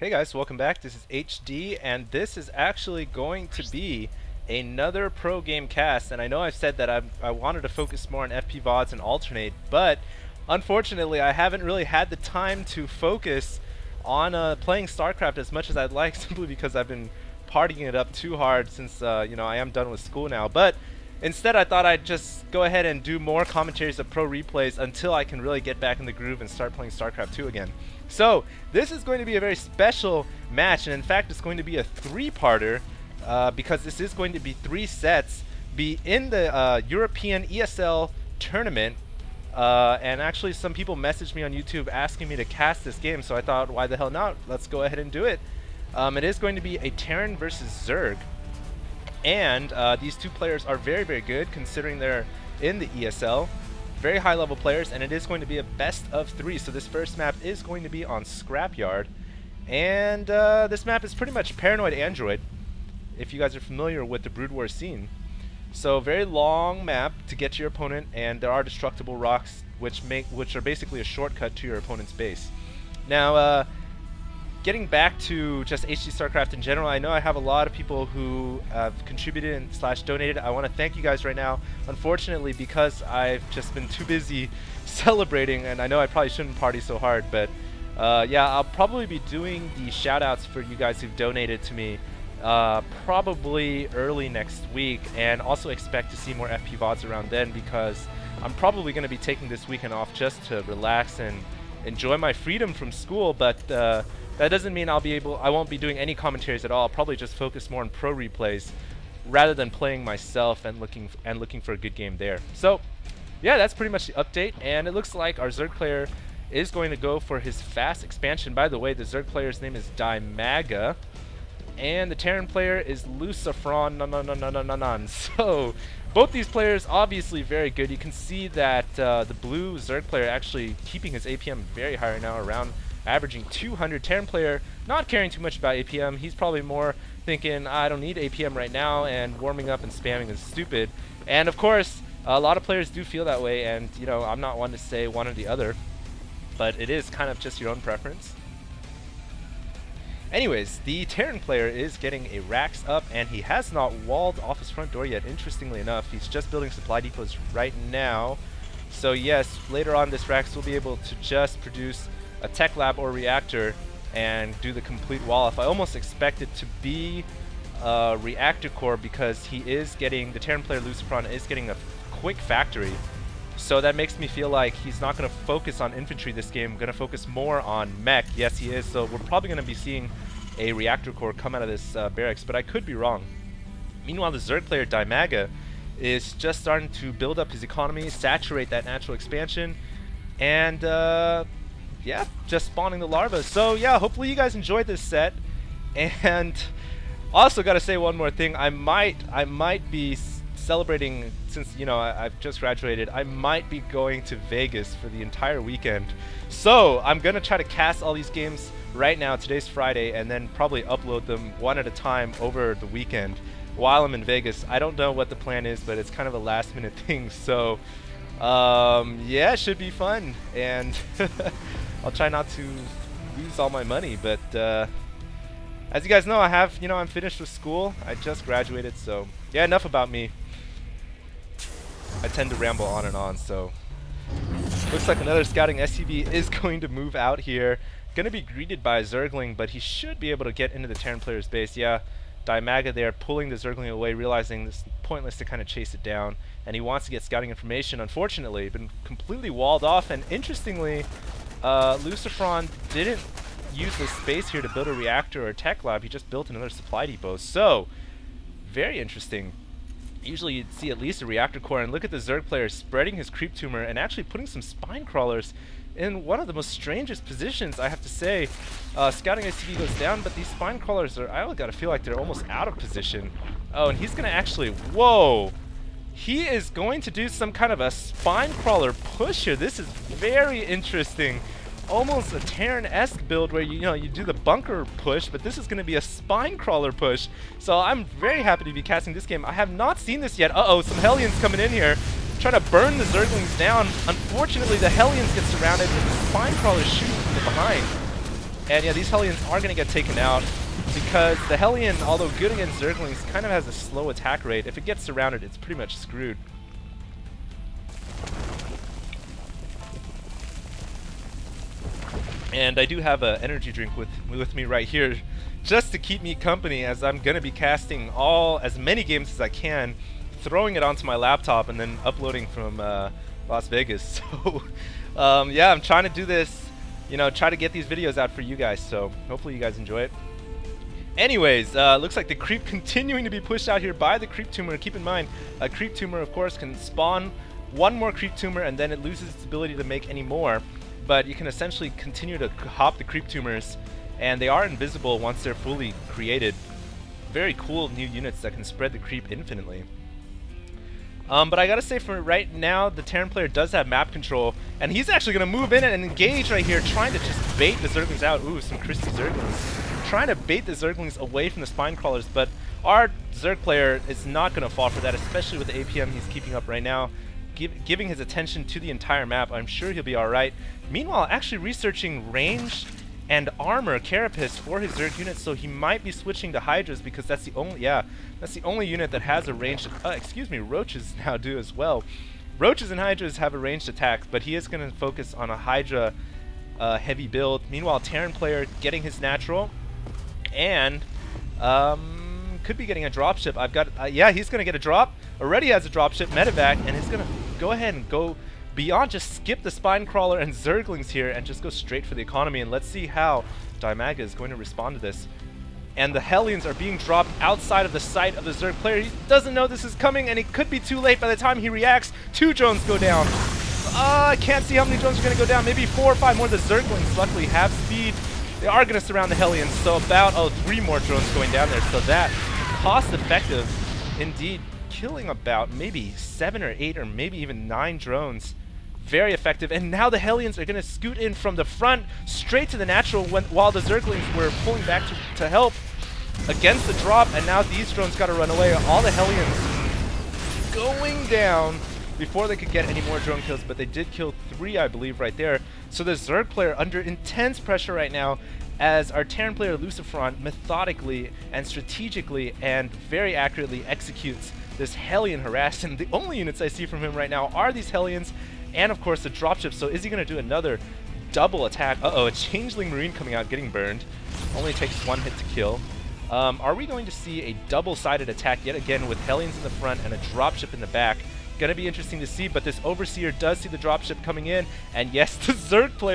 Hey guys, welcome back. This is HD, and this is actually going to be another pro game cast. And I know I've said that I wanted to focus more on FP VODs and alternate, but unfortunately I haven't really had the time to focus on playing Starcraft as much as I'd like, simply because I've been partying it up too hard since you know, I am done with school now. But instead I thought I'd just go ahead and do more commentaries of pro replays until I can really get back in the groove and start playing Starcraft 2 again. So this is going to be a very special match, and in fact it's going to be a three-parter because this is going to be 3 sets, be in the European ESL tournament, and actually some people messaged me on YouTube asking me to cast this game, so I thought, why the hell not, let's go ahead and do it. It is going to be a Terran versus Zerg, and these two players are very, very good considering they're in the ESL. Very high level players, and it is going to be a best of 3. So this first map is going to be on Scrapyard, and this map is pretty much Paranoid Android, if you guys are familiar with the Brood War scene. So very long map to get to your opponent, and there are destructible rocks which are basically a shortcut to your opponent's base. Now getting back to just HD Starcraft in general, I know I have a lot of people who have contributed and / donated. I want to thank you guys right now. Unfortunately, because I've just been too busy celebrating, and I know I probably shouldn't party so hard, but yeah, I'll probably be doing the shoutouts for you guys who've donated to me probably early next week, and also expect to see more FP VODs around then, because I'm probably going to be taking this weekend off just to relax and enjoy my freedom from school, but that doesn't mean I won't be doing any commentaries at all. I'll probably just focus more on pro replays rather than playing myself and looking for a good game there. So yeah, that's pretty much the update, and it looks like our Zerg player is going to go for his fast expansion. By the way, the Zerg player's name is Dimaga, and the Terran player is LucifroN. So both these players obviously very good. You can see that the blue Zerg player actually keeping his APM very high right now, around averaging 200. Terran player not caring too much about APM. He's probably more thinking, I don't need APM right now, and warming up and spamming is stupid. And of course, a lot of players do feel that way, and you know, I'm not one to say one or the other, but it is kind of just your own preference. Anyways, the Terran player is getting a racks up, and he has not walled off his front door yet, interestingly enough. He's just building supply depots right now. So yes, later on this racks will be able to just produce a tech lab or reactor and do the complete wall off. I almost expect it to be a reactor core, because the Terran player LucifroN is getting a quick factory. So that makes me feel like he's not going to focus on infantry this game, going to focus more on mech. Yes, he is. So we're probably going to be seeing a reactor core come out of this barracks, but I could be wrong. Meanwhile, the Zerg player Dimaga is just starting to build up his economy, saturate that natural expansion, and yeah, just spawning the larvae. So yeah, hopefully you guys enjoyed this set. And also got to say one more thing. I might be celebrating, since you know I've just graduated. I might be going to Vegas for the entire weekend. So I'm gonna try to cast all these games right now. Today's Friday, and then probably upload them one at a time over the weekend while I'm in Vegas. I don't know what the plan is, but it's kind of a last minute thing. So yeah, it should be fun, and I'll try not to lose all my money. But as you guys know, I'm finished with school. I just graduated, so yeah, enough about me. I tend to ramble on and on. So looks like another scouting SCV is going to move out here. Going to be greeted by a Zergling, but he should be able to get into the Terran player's base. Yeah, Dimaga there pulling the Zergling away, realizing it's pointless to kind of chase it down, and he wants to get scouting information. Unfortunately, been completely walled off, and interestingly, LucifroN didn't use the space here to build a reactor or a tech lab. He just built another supply depot. So very interesting. Usually you'd see at least a reactor core, and look at the Zerg player spreading his creep tumor and actually putting some spine crawlers in one of the most strangest positions, I have to say. Scouting SCV goes down, but these spine crawlers I gotta feel like they're almost out of position. Oh, and he's gonna actually, whoa! He is going to do some kind of a spine crawler push here. This is very interesting. Almost a Terran-esque build where you do the bunker push, but this is going to be a spine crawler push. So I'm very happy to be casting this game. I have not seen this yet. Uh-oh, some Hellions coming in here, trying to burn the Zerglings down. Unfortunately, the Hellions get surrounded, and the spine crawlers shoot from the behind. And yeah, these Hellions are going to get taken out because the Hellion, although good against Zerglings, kind of has a slow attack rate. If it gets surrounded, it's pretty much screwed. And I do have an energy drink with me right here just to keep me company, as I'm going to be casting as many games as I can, throwing it onto my laptop and then uploading from Las Vegas. So yeah, I'm trying to do this, you know, try to get these videos out for you guys, so hopefully you guys enjoy it. Anyways, looks like the creep continuing to be pushed out here by the creep tumor. Keep in mind, a creep tumor of course can spawn one more creep tumor and then it loses its ability to make any more. But you can essentially continue to hop the creep tumors, and they are invisible once they're fully created. Very cool new units that can spread the creep infinitely. But I gotta say, for right now, the Terran player does have map control, and he's actually gonna move in and engage right here, trying to just bait the Zerglings out. Ooh, some Christie Zerglings. Trying to bait the Zerglings away from the Spine Crawlers, but our Zerg player is not gonna fall for that, especially with the APM he's keeping up right now. Giving his attention to the entire map. I'm sure he'll be alright. Meanwhile, actually researching range and armor carapace for his Zerg units, so he might be switching to Hydras because that's the only unit that has a ranged, excuse me, Roaches now do as well. Roaches and Hydras have a ranged attack, but he is going to focus on a Hydra heavy build. Meanwhile, Terran player getting his natural, and could be getting a dropship. I've got, yeah, he's going to get a drop. Already has a dropship, medevac, and he's going to go ahead and go beyond, just skip the Spine Crawler and Zerglings here and just go straight for the economy. And let's see how Dimaga is going to respond to this. And the Hellions are being dropped outside of the sight of the Zerg player. He doesn't know this is coming, and it could be too late by the time he reacts. 2 drones go down. I can't see how many drones are going to go down. Maybe 4 or 5 more. The Zerglings luckily have speed. They are going to surround the Hellions, so about 3 more drones going down there. So that cost effective indeed, killing about maybe 7 or 8 or maybe even 9 drones. Very effective. And now the Hellions are going to scoot in from the front straight to the natural while the Zerglings were pulling back to help against the drop. And now these drones got to run away. All the Hellions going down before they could get any more drone kills, but they did kill 3, I believe, right there. So the Zerg player under intense pressure right now, as our Terran player LucifroN methodically and strategically and very accurately executes this Hellion harass. And the only units I see from him right now are these Hellions and of course the dropship. So is he going to do another double attack? Uh-oh, a Changeling Marine coming out getting burned. Only takes 1 hit to kill. Are we going to see a double-sided attack yet again with Hellions in the front and a dropship in the back? Gonna be interesting to see, but this Overseer does see the dropship coming in, and yes, the Zerg player